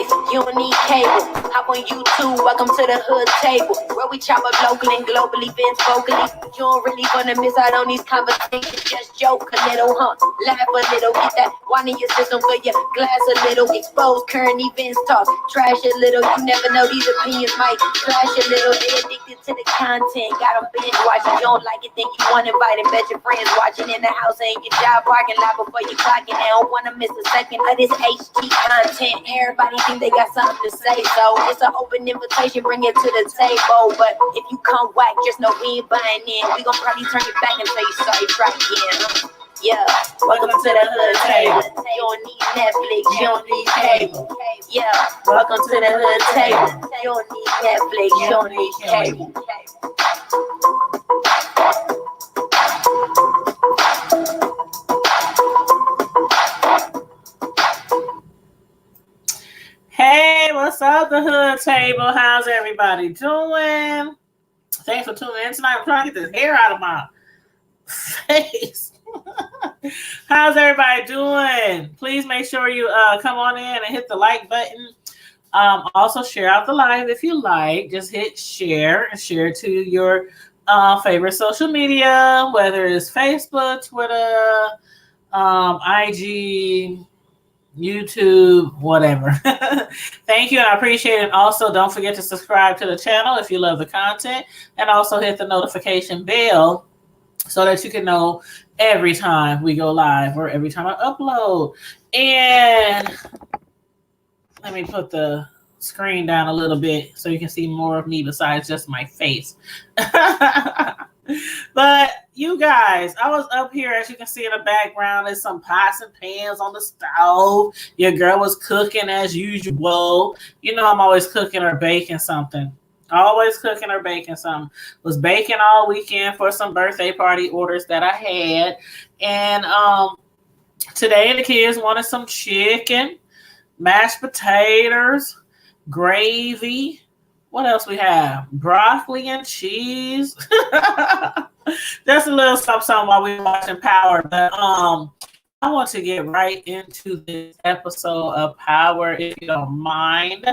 you don't need cable. Hop on YouTube, welcome to the hood table, where we chop up local and global events vocally. You don't really wanna miss out on these conversations, just joke a little, laugh a little, get that wine in your system for your glass a little, expose current events, talk trash a little. You never know, these opinions might clash a little. They addicted to the content, got them binge watching. You don't like it, then you want to invite and bet your friends watching in the house and your job parking lot before you clock it. They don't want to miss a second of this HD content. Everybody think they got something to say, so it's an open invitation, bring it to the table. But if you come whack, just know we ain't buying in. We gon' probably turn it back and tell you sorry, try again. Yeah, welcome to the hood table. You don't need Netflix, you don't need cable. Yeah, welcome to the hood table. You don't need Netflix, you don't need cable. Hey, what's up, the hood table? How's everybody doing? Thanks for tuning in tonight. I'm trying to get this hair out of my face. How's everybody doing? Please make sure you come on in and hit the like button. Also share out the live if you like. Just hit share and share to your favorite social media, whether it's Facebook, Twitter, IG, YouTube, whatever. Thank you, and I appreciate it. Also, don't forget to subscribe to the channel if you love the content, and also hit the notification bell so that you can know every time we go live or every time I upload. And let me put the screen down a little bit so you can see more of me besides just my face. But you guys, I was up here, as you can see in the background, there's some pots and pans on the stove. Your girl was cooking as usual. You know I'm always cooking or baking something. Always cooking or baking something. Was baking all weekend for some birthday party orders that I had. And today the kids wanted some chicken, mashed potatoes, gravy. What else we have? Broccoli and cheese. Just a little something while we're watching Power. But I want to get right into this episode of Power, if you don't mind.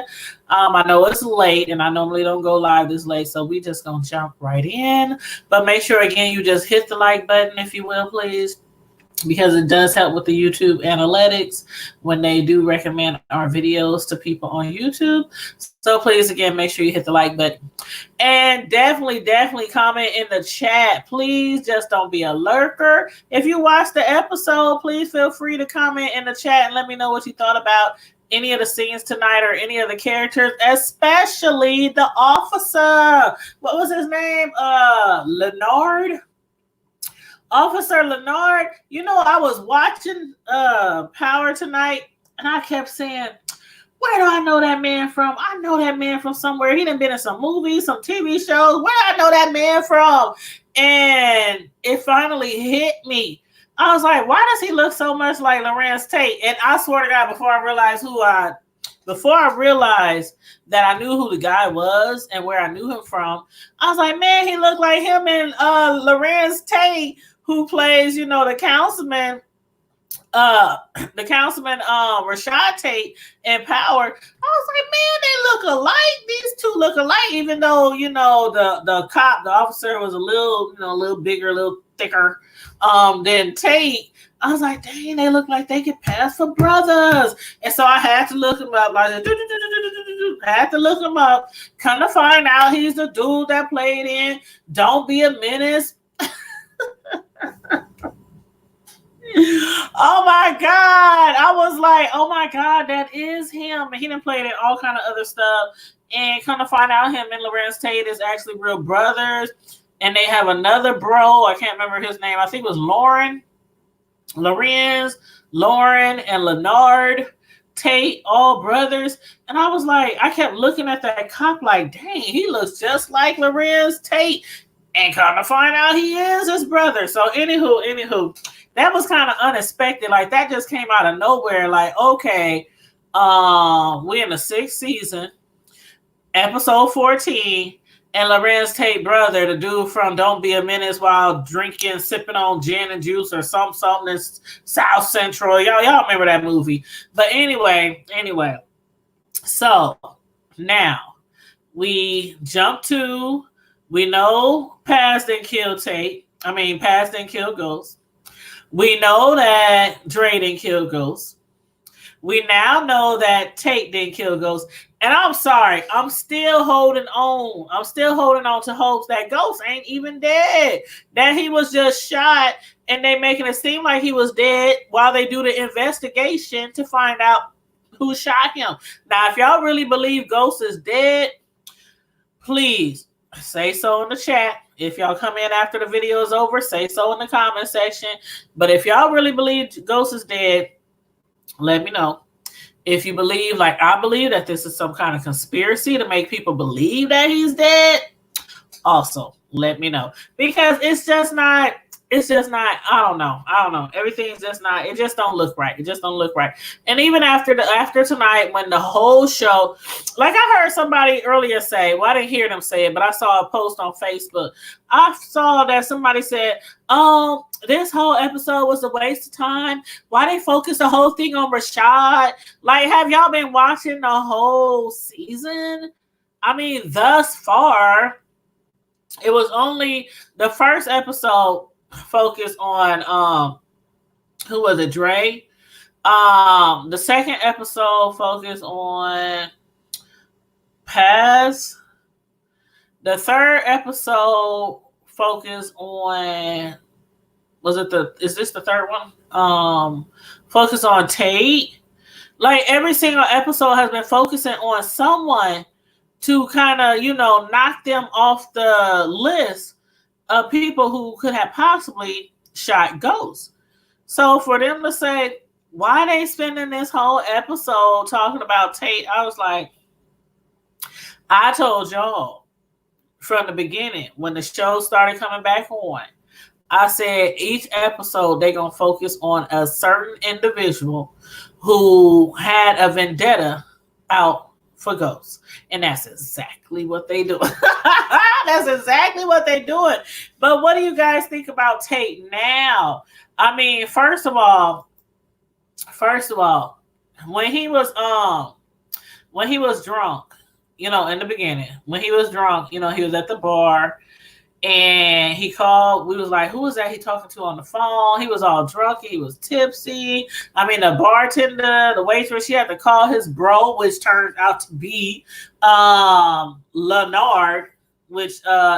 I know it's late, and I normally don't go live this late, so we just gonna jump right in. But make sure, again, you just hit the like button, if you will, please, because it does help with the YouTube analytics when they do recommend our videos to people on YouTube. So please, again, make sure you hit the like button. And definitely comment in the chat. Please just don't be a lurker. If you watched the episode, please feel free to comment in the chat and let me know what you thought about any of the scenes tonight or any of the characters, especially the officer. What was his name? Leonard? Officer Leonard. You know, I was watching Power tonight, and I kept saying, where do I know that man from? I know that man from somewhere. He done been in some movies, some TV shows. Where do I know that man from? And it finally hit me. I was like, why does he look so much like Lorenz Tate? And I swear to God, before I realized that I knew who the guy was and where I knew him from, I was like, man, he looked like him and Lorenz Tate, who plays, you know, the councilman Rashad Tate in Power. I was like, man, they look alike. These two look alike, even though, you know, the officer was a little bigger, a little thicker than Tate. I was like, dang, they look like they could pass for brothers. And so I had to look him up. I had to look him up. Come to find out, he's the dude that played in Don't Be a Menace. Oh my God. I was like, oh my God, that is him. And he done played in all kind of other stuff. And come to find out, him and Lorenz Tate is actually real brothers. And they have another bro. I can't remember his name. I think it was Lorenz, Lauren, and Leonard Tate, all brothers. And I was like, I kept looking at that cop like, dang, he looks just like Lorenz Tate. And come to find out, he is his brother. So anywho, that was kind of unexpected. Like, that just came out of nowhere. Like, okay, we're in the 6th season, episode 14, and Lorenz Tate brother, the dude from Don't Be a Menace, while sipping on gin and juice or something in South Central. Y'all remember that movie. But anyway. So now we jump to, we know Paz didn't kill Tate. I mean, Paz didn't kill Ghost. We know that Dre didn't kill Ghost. We now know that Tate didn't kill Ghost. And I'm sorry, I'm still holding on. I'm still holding on to hopes that Ghost ain't even dead. That he was just shot and they making it seem like he was dead while they do the investigation to find out who shot him. Now, if y'all really believe Ghost is dead, please say so in the chat. If y'all come in after the video is over, say so in the comment section. But if y'all really believe Ghost is dead, let me know. If you believe, like I believe, that this is some kind of conspiracy to make people believe that he's dead, also let me know. Because it's just not, I don't know. Everything's just not, it just don't look right. It just don't look right. And even after tonight, when the whole show, like I heard somebody earlier say, well, I didn't hear them say it, but I saw a post on Facebook. I saw that somebody said, this whole episode was a waste of time. Why they focus the whole thing on Rashad? Like, have y'all been watching the whole season? I mean, thus far, it was only the first episode focused on who was it, Dre? The second episode focused on Paz. The third episode focused on, is this the third one? Focus on Tate. Like, every single episode has been focusing on someone to kind of, knock them off the list of people who could have possibly shot Ghost. So for them to say, why they spending this whole episode talking about Tate, I was like, I told y'all from the beginning, when the show started coming back on, I said each episode they're going to focus on a certain individual who had a vendetta out for Ghosts. And that's exactly what they do. That's exactly what they're doing. But what do you guys think about Tate now? I mean, first of all, when he was drunk, in the beginning, when he was drunk, he was at the bar and he called. We was like, who was that he talking to on the phone? He was all drunk. He was tipsy. I mean, the bartender, the waitress, she had to call his bro, which turned out to be Leonard, which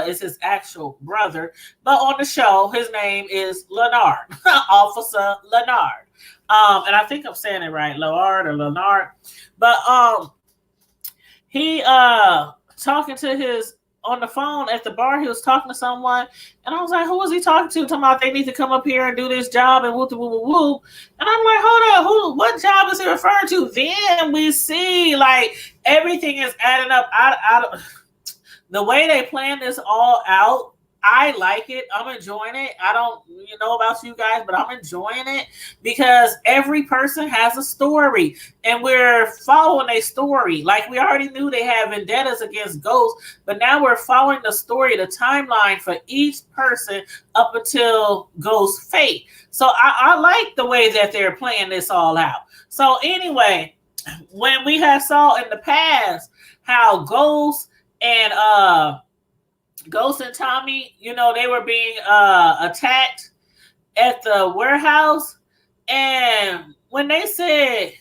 is his actual brother. But on the show, his name is Leonard, Officer Leonard. And I think I'm saying it right, Leonard. But he talking to his, on the phone at the bar, he was talking to someone, and I was like, who was he talking to? Talking about they need to come up here and do this job and whoop, whoop, whoop, whoop. And I'm like, hold on, what job is he referring to? Then we see, like, everything is adding up. The way they plan this all out, I like it. I'm enjoying it. I don't know about you guys, but I'm enjoying it because every person has a story and we're following a story. Like, we already knew they had vendettas against Ghosts, but now we're following the story, the timeline for each person up until Ghost's fate. So I like the way that they're playing this all out. So anyway, when we had saw in the past how Ghost and Tommy, they were being attacked at the warehouse. And when they said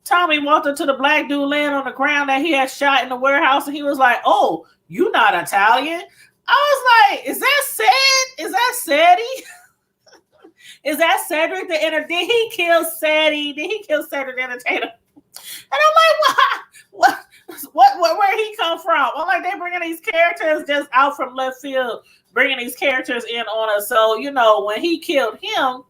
Tommy walked up to the black dude laying on the ground that he had shot in the warehouse, and he was like, oh, you not Italian? I was like, is that Sid? Is that Sadie? Is that Cedric the Entertainer? Did he kill Sadie? Did he kill Cedric the Entertainer? And I'm like, what, where he come from? I'm like, they bringing these characters just out from left field, bringing these characters in on us. So, when he killed him,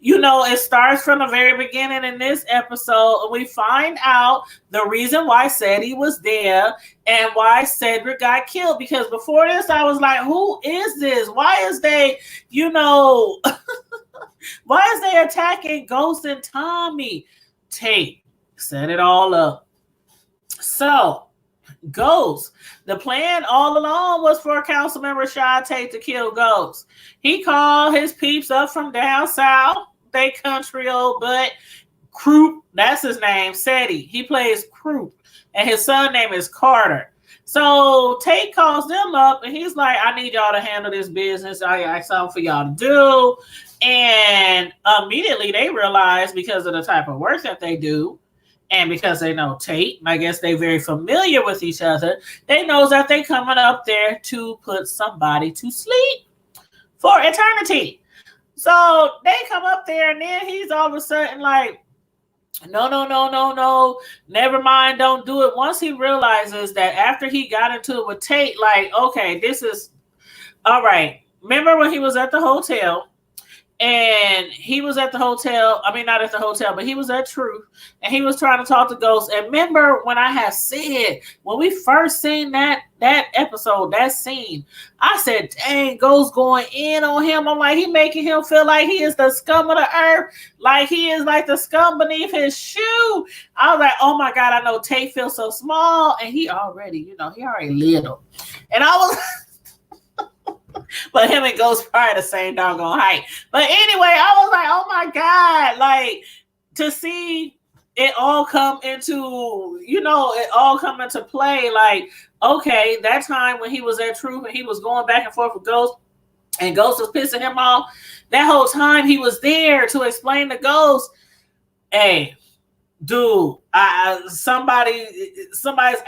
it starts from the very beginning in this episode. And we find out the reason why Sadie was there and why Cedric got killed. Because before this, I was like, who is this? Why is they, why is they attacking Ghost and Tommy? Tate set it all up. So, Ghost, the plan all along was for Councilmember Rashad Tate to kill Ghost. He called his peeps up from down south, they country old butt. Croup, that's his name, Sadie. He plays Croup. and his son name is Carter. So Tate calls them up and he's like, I need y'all to handle this business. I got something for y'all to do. And immediately they realize, because of the type of work that they do, and because they know Tate, I guess they're very familiar with each other, they know that they coming up there to put somebody to sleep for eternity. So they come up there and then he's all of a sudden like, no, never mind, don't do it. Once he realizes that after he got into it with Tate, like, okay, this is all right. Remember when he was at the hotel? And he was at the hotel. I mean, not at the hotel, but he was at Truth. And he was trying to talk to Ghost. And remember when I had said, when we first seen that episode, that scene, I said, dang, Ghost going in on him. I'm like, he making him feel like he is the scum of the earth. Like he is like the scum beneath his shoe. I was like, oh my God, I know Tate feels so small. And he already, he already little. And I was... But him and Ghost probably the same doggone height. But anyway, I was like, oh my God, like to see it all come into, it all come into play. Like, okay, that time when he was at Truth and he was going back and forth with Ghost and Ghost was pissing him off, that whole time he was there to explain to Ghost, hey, dude, somebody's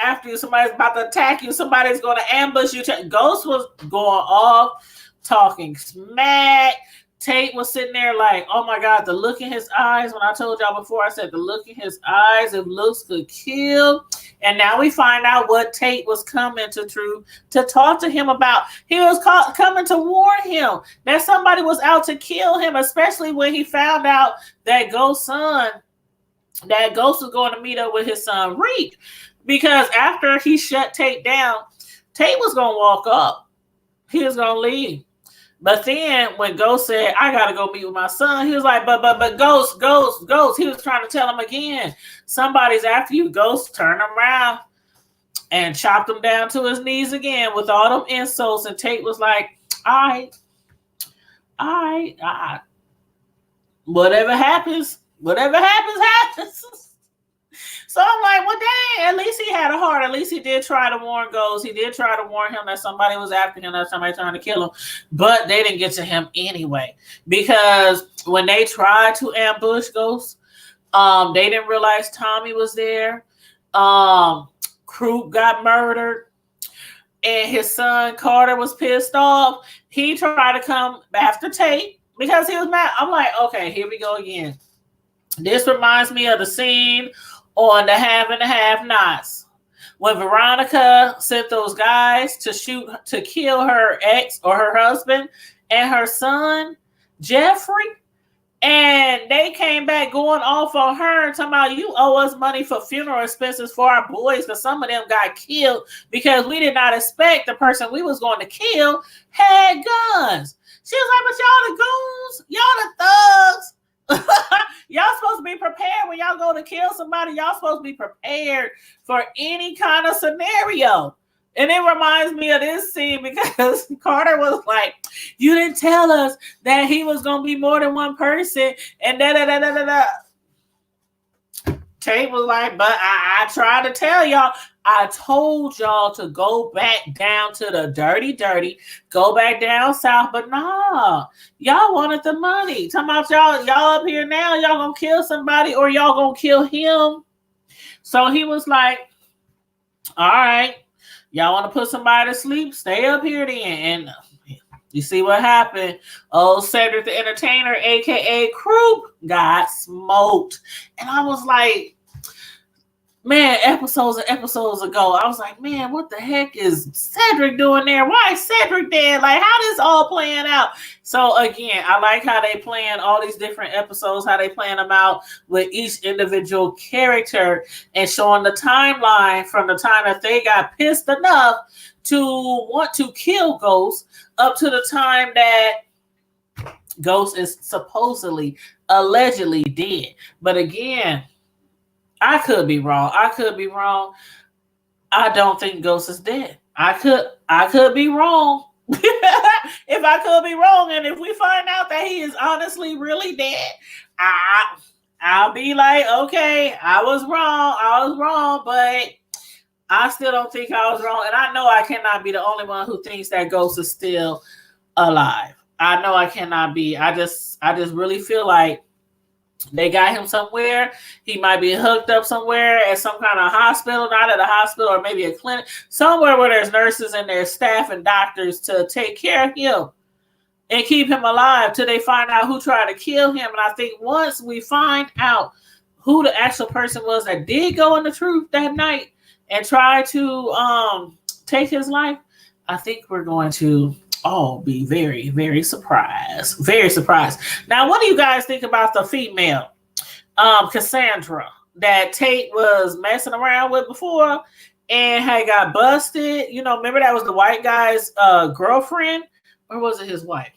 after you, somebody's about to attack you, somebody's going to ambush you. Ghost was going off, talking smack. Tate was sitting there like, oh my God, the look in his eyes. When I told y'all before, I said the look in his eyes, if looks could kill. And now we find out what Tate was coming to Truth to talk to him about. He was coming to warn him that somebody was out to kill him, especially when he found out that Ghost was going to meet up with his son Reek, because after he shut Tate down, Tate was going to walk up. He was going to leave. But then when Ghost said, I got to go meet with my son, he was like, but Ghost. He was trying to tell him again, somebody's after you. Ghost turned around and chopped him down to his knees again with all them insults. And Tate was like, all right. Whatever happens. So I'm like, well, dang, at least he had a heart. At least he did try to warn Ghost. He did try to warn him that somebody was after him, that somebody trying to kill him. But they didn't get to him anyway. Because when they tried to ambush Ghost, they didn't realize Tommy was there. Croup got murdered. And his son Carter was pissed off. He tried to come after Tate because he was mad. I'm like, okay, here we go again. This reminds me of the scene on The Have and the Have-Nots when Veronica sent those guys to kill her ex or her husband and her son, Jeffrey. And they came back going off on her, talking about, you owe us money for funeral expenses for our boys because some of them got killed because we did not expect the person we was going to kill had guns. She was like, but y'all the goons, y'all the thugs. Y'all supposed to be prepared when y'all go to kill somebody. Y'all supposed to be prepared for any kind of scenario. And it reminds me of this scene because Carter was like, you didn't tell us that he was going to be more than one person. And da-da-da-da-da-da. Tate was like, but I tried to tell y'all. I told y'all to go back down to the dirty, go back down south, but nah, y'all wanted the money. Talking about y'all up here now, y'all gonna kill somebody or y'all gonna kill him. So he was like, all right, y'all want to put somebody to sleep? Stay up here then. And you see what happened? Oh, Cedric the Entertainer, aka Croup, got smoked. And I was like, man, episodes and episodes ago, I was like, man, what the heck is Cedric doing there? Why is Cedric there? Like, how this all playing out? So again, I like how they plan all these different episodes, how they plan them out with each individual character and showing the timeline from the time that they got pissed enough to want to kill Ghost up to the time that Ghost is supposedly, allegedly dead. But again, I could be wrong. I don't think Ghost is dead. I could be wrong. If I could be wrong, and if we find out that he is honestly really dead, I'll be like, okay, I was wrong, but I still don't think I was wrong. And I know I cannot be the only one who thinks that ghost is still alive. I know I cannot be. I just really feel like they got him somewhere. He might be hooked up somewhere at some kind of hospital, not at a hospital or maybe a clinic, somewhere where there's nurses and there's staff and doctors to take care of him and keep him alive till they find out who tried to kill him. And I think once we find out who the actual person was that did go in the truth that night and try to take his life, I think we're going to all be very, very surprised. Very surprised. Now, what do you guys think about the female, Cassandra, that Tate was messing around with before and had got busted? You know, remember that was the white guy's girlfriend, or was it his wife?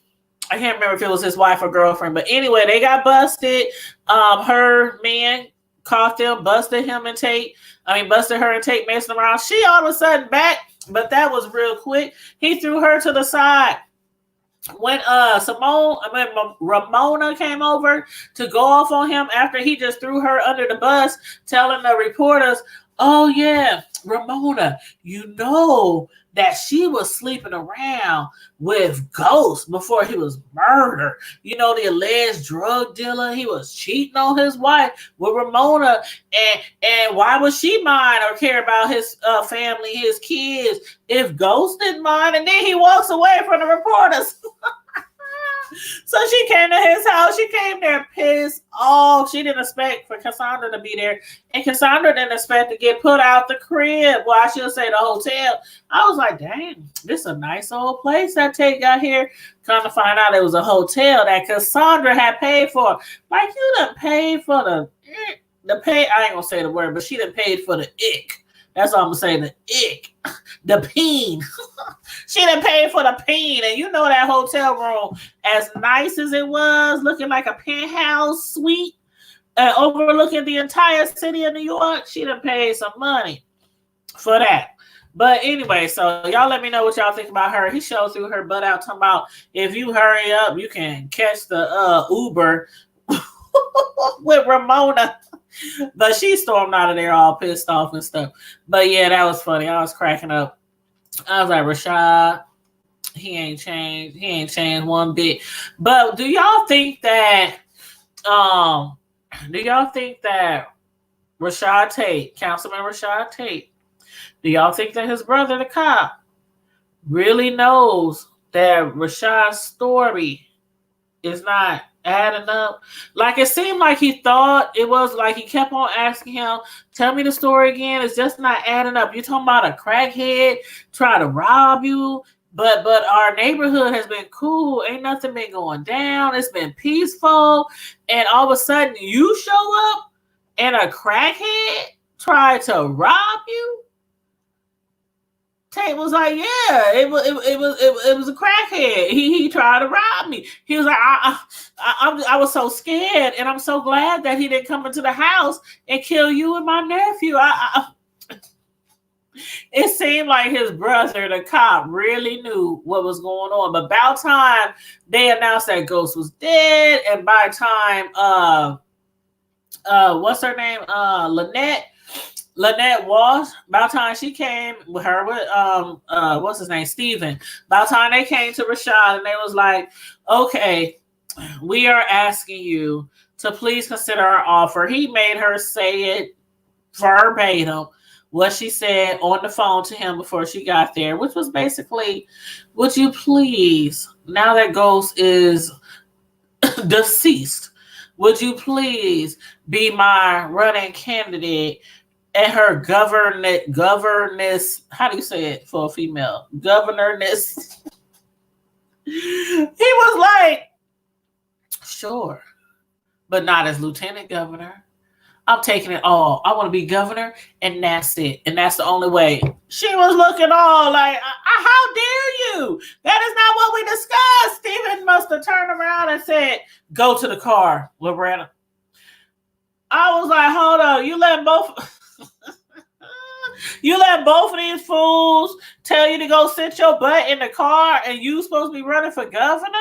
I can't remember if it was his wife or girlfriend, but anyway, they got busted. Her man caught them, busted her and Tate messing around. She all of a sudden back, but that was real quick. He threw her to the side. When Ramona came over to go off on him after he just threw her under the bus, telling the reporters, "Oh yeah, Ramona, you know that she was sleeping around with Ghost before he was murdered. You know, the alleged drug dealer, he was cheating on his wife with Ramona. And why would she mind or care about his family, his kids, if Ghost didn't mind?" And then he walks away from the reporters. So she came to his house. She came there pissed off. She didn't expect for Cassandra to be there. And Cassandra didn't expect to get put out the crib. Well, I should say the hotel. I was like, dang, this is a nice old place that Tate got here. Come to find out it was a hotel that Cassandra had paid for. Like, you done paid for the pay. I ain't going to say the word, but she done paid for the ick. That's all I'm going to say, the ick. The peen. She done paid for the peen. And you know that hotel room, as nice as it was, looking like a penthouse suite, overlooking the entire city of New York, she done paid some money for that. But anyway, so y'all let me know what y'all think about her. He showed through her butt out talking about, if you hurry up, you can catch the Uber with Ramona. But she stormed out of there all pissed off and stuff. But yeah, that was funny. I was cracking up. I was like, Rashad, he ain't changed. He ain't changed one bit. But do y'all think that Rashad Tate, Councilman Rashad Tate, do y'all think that his brother, the cop, really knows that Rashad's story is not adding up? Like, it seemed like he thought it was, like he kept on asking him, tell me the story again. It's just not adding up. You're talking about a crackhead try to rob you, but our neighborhood has been cool. Ain't nothing been going down. It's been peaceful. And all of a sudden you show up and a crackhead tried to rob you? Tate was like, yeah, it was a crackhead. He tried to rob me. He was like, I was so scared, and I'm so glad that he didn't come into the house and kill you and my nephew. It seemed like his brother, the cop, really knew what was going on. But by the time they announced that Ghost was dead, and by the time what's her name, Lynette Walsh, by the time she came with her with what's his name, Steven, by the time they came to Rashad and they was like, okay, we are asking you to please consider our offer. He made her say it verbatim, what she said on the phone to him before she got there, which was basically, would you please, now that Ghost is deceased, would you please be my running candidate and her governess, how do you say it for a female? Governorness. He was like, sure, but not as lieutenant governor. I'm taking it all. I want to be governor, and that's it. And that's the only way. She was looking all like, how dare you? That is not what we discussed. Stephen must have turned around and said, go to the car, Loretta. I was like, hold on, you let both of these fools tell you to go sit your butt in the car and you supposed to be running for governor?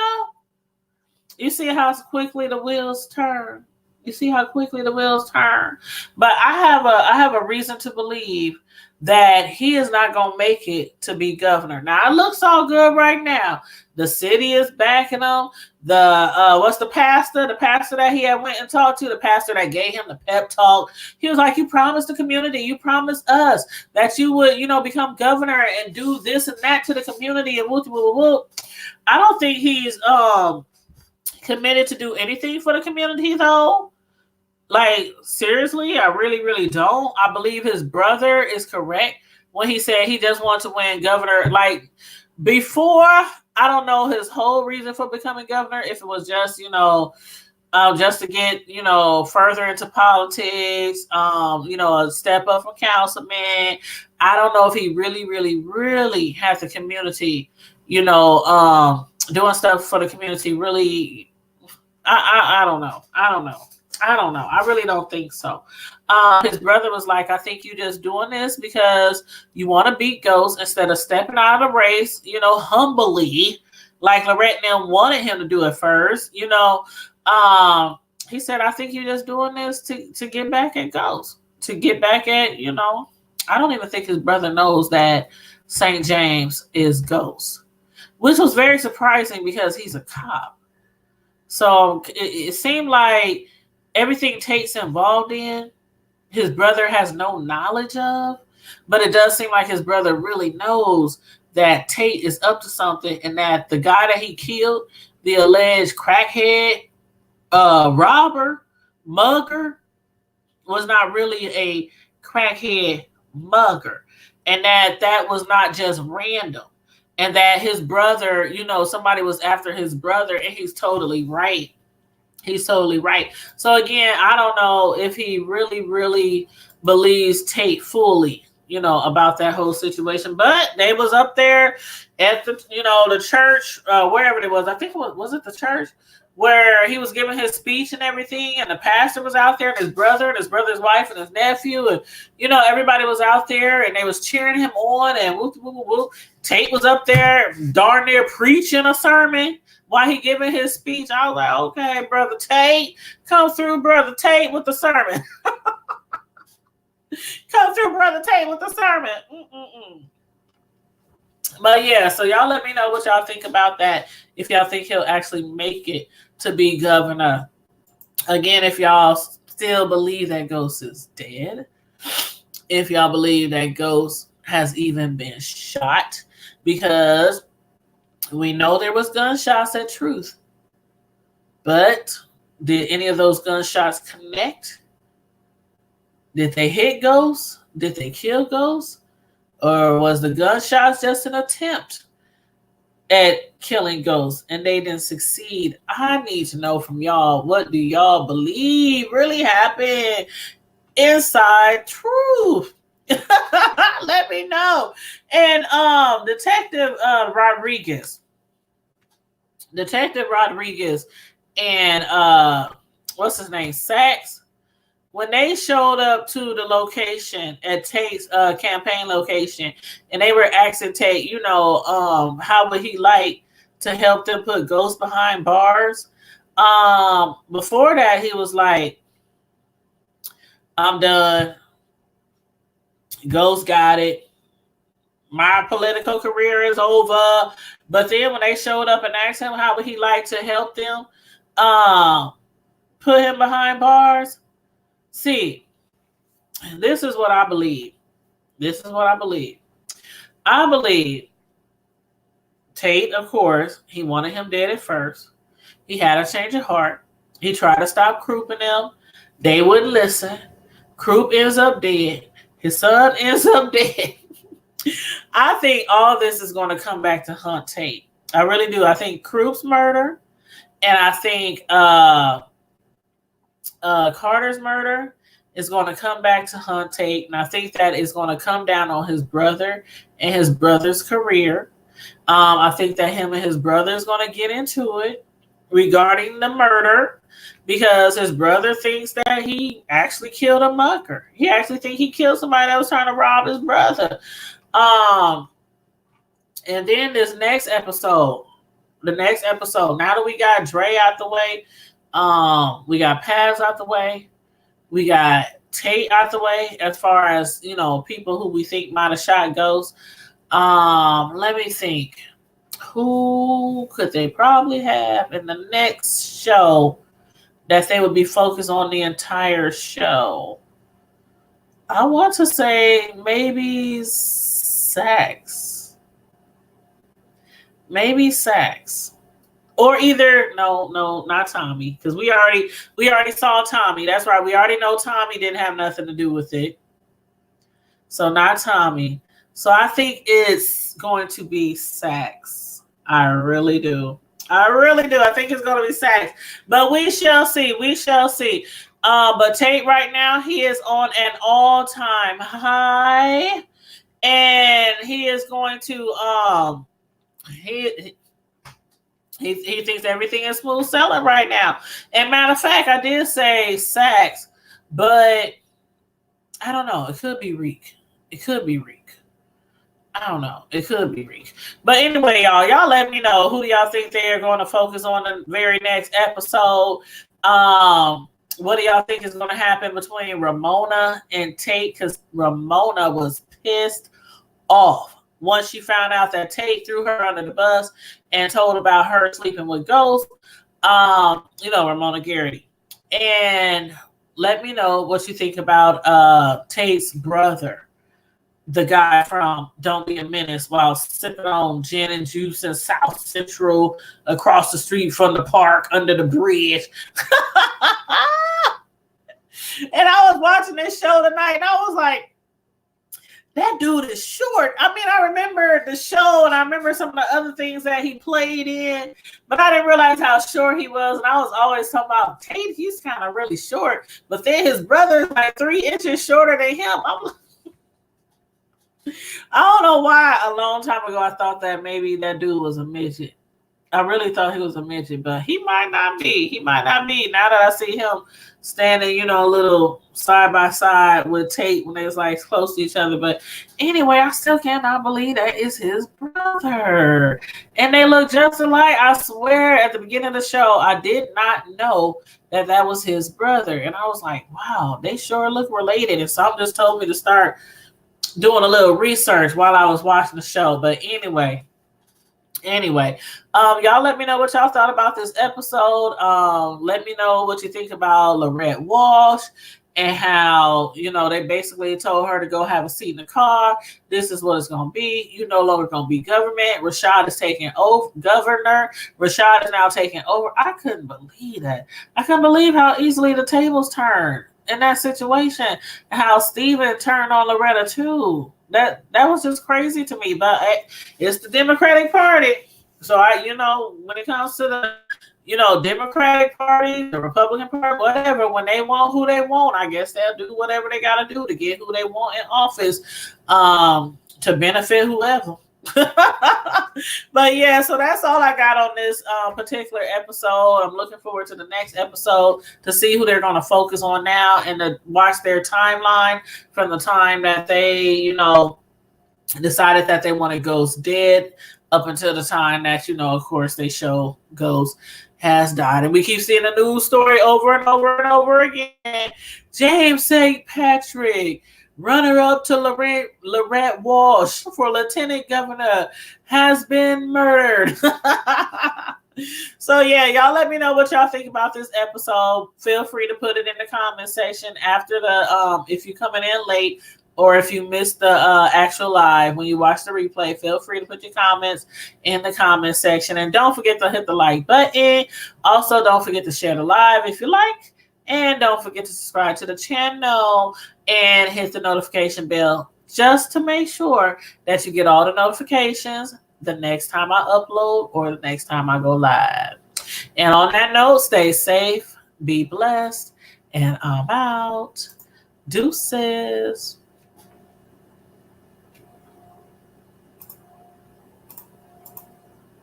You see how quickly the wheels turn. But I have a reason to believe that he is not going to make it to be governor. Now, it looks all good right now. The city is backing him. What's the pastor? The pastor that he had went and talked to, the pastor that gave him the pep talk. He was like, you promised the community, you promised us that you would, become governor and do this and that to the community and whoop, whoop, whoop. I don't think he's committed to do anything for the community, though. Like, seriously, I really, really don't. I believe his brother is correct when he said he just wants to win governor. Like, before, I don't know his whole reason for becoming governor, if it was just, just to get, further into politics, a step up from councilman. I don't know if he really, really, really has the community, doing stuff for the community. Really, I don't know. I really don't think so. His brother was like, I think you just doing this because you want to beat Ghost instead of stepping out of the race, humbly, like Lorette and them wanted him to do it first. He said, I think you're just doing this to get back at Ghost, to get back at, I don't even think his brother knows that St. James is Ghost, which was very surprising because he's a cop. So it seemed like everything Tate's involved in, his brother has no knowledge of, but it does seem like his brother really knows that Tate is up to something and that the guy that he killed, the alleged crackhead, robber, mugger, was not really a crackhead mugger, and that was not just random, and that his brother, somebody was after his brother, and he's totally right. He's totally right. So again, I don't know if he really, really believes Tate fully, about that whole situation. But they was up there at the, the church, wherever it was. I think was it the church where he was giving his speech and everything, and the pastor was out there, and his brother's wife, and his nephew, and everybody was out there, and they was cheering him on, and whoop, whoop, whoop, whoop. Tate was up there, darn near preaching a sermon while he giving his speech. I was like, okay, Brother Tate, come through, Brother Tate, with the sermon. Come through, Brother Tate, with the sermon. But yeah, so y'all let me know what y'all think about that. If y'all think he'll actually make it to be governor. Again, if y'all still believe that Ghost is dead. If y'all believe that Ghost has even been shot. Because we know there was gunshots at Truth. But did any of those gunshots connect? Did they hit Ghost? Did they kill Ghost? Or was the gunshots just an attempt at killing Ghost and they didn't succeed? I need to know from y'all, what do y'all believe really happened inside Truth? Let me know. And Detective Rodriguez and what's his name, Sachs, when they showed up to the location at Tate's campaign location, and they were asking Tate, how would he like to help them put Ghost behind bars? Before that, he was like, I'm done. Ghost got it. My political career is over. But then when they showed up and asked him how would he like to help them put him behind bars, see, this is what I believe. I believe Tate, of course, he wanted him dead at first. He had a change of heart. He tried to stop Croup and them. They wouldn't listen. Croup ends up dead. His son ends up dead. I think all this is going to come back to hunt Tate. I really do. I think Croup's murder, and I think Carter's murder is going to come back to hunt Tate, and I think that is going to come down on his brother and his brother's career. I think that him and his brother is going to get into it regarding the murder, because his brother thinks that he actually killed a mucker. He actually thinks he killed somebody that was trying to rob his brother. And then the next episode, now that we got Dre out the way, we got Paz out the way, we got Tate out the way as far as, people who we think might have shot goes. Let me think. Who could they probably have in the next show that they would be focused on the entire show? I want to say maybe Sax. Maybe Sax. Or either no, not Tommy, because we already saw Tommy. That's right. We already know Tommy didn't have nothing to do with it. So not Tommy. So I think it's going to be Sax. I really do. I think it's going to be Sax. But we shall see. But Tate right now, he is on an all-time high. And he is going to he thinks everything is smooth selling right now. And matter of fact, I did say Sax, but I don't know. It could be Reek. I don't know. It could be Reek. But anyway, y'all let me know, who do y'all think they're going to focus on the very next episode? What do y'all think is going to happen between Ramona and Tate? Because Ramona was pissed off once she found out that Tate threw her under the bus and told about her sleeping with ghosts. Ramona Garrity. And let me know what you think about Tate's brother, the guy from Don't Be a Menace, while sipping on gin and juice in South Central across the street from the park under the bridge. And I was watching this show tonight and I was like, that dude is short. I mean, I remember the show and I remember some of the other things that he played in, but I didn't realize how short he was. And I was always talking about Tate, he's kind of really short. But then his brother's like 3 inches shorter than him. I don't know why a long time ago I thought that maybe that dude was a midget. I really thought he was a midget, but he might not be. Now that I see him standing, a little side by side with Tate when they was like close to each other. But anyway, I still cannot believe that is his brother. And they look just alike. I swear at the beginning of the show, I did not know that was his brother. And I was like, wow, they sure look related. And something just told me to start doing a little research while I was watching the show. But anyway, y'all let me know what y'all thought about this episode. Let me know what you think about Lorette Walsh and how, they basically told her to go have a seat in the car. This is what it's going to be. You no longer going to be government. Rashad is taking over. Governor Rashad is now taking over. I couldn't believe that. I couldn't believe how easily the tables turned in that situation, and how Steven turned on Loretta too. That was just crazy to me. But it's the Democratic Party. So when it comes to the, Democratic Party, the Republican Party, whatever, when they want who they want, I guess they'll do whatever they got to do to get who they want in office, to benefit whoever. But yeah, so that's all I got on this particular episode. I'm looking forward to the next episode to see who they're going to focus on now and to watch their timeline from the time that they, decided that they wanted Ghost dead up until the time that, of course, they show Ghost has died. And we keep seeing a news story over and over and over again. James St. Patrick, runner-up to Lorette Walsh for lieutenant governor, has been murdered. So yeah, y'all let me know what y'all think about this episode. Feel free to put it in the comment section after the if you're coming in late or if you missed the actual live when you watch the replay. Feel free to put your comments in the comment section, and don't forget to hit the like button. Also, don't forget to share the live if you like, and don't forget to subscribe to the channel and hit the notification bell just to make sure that you get all the notifications the next time I upload or the next time I go live. And on that note, stay safe, be blessed, and I'm out. Deuces.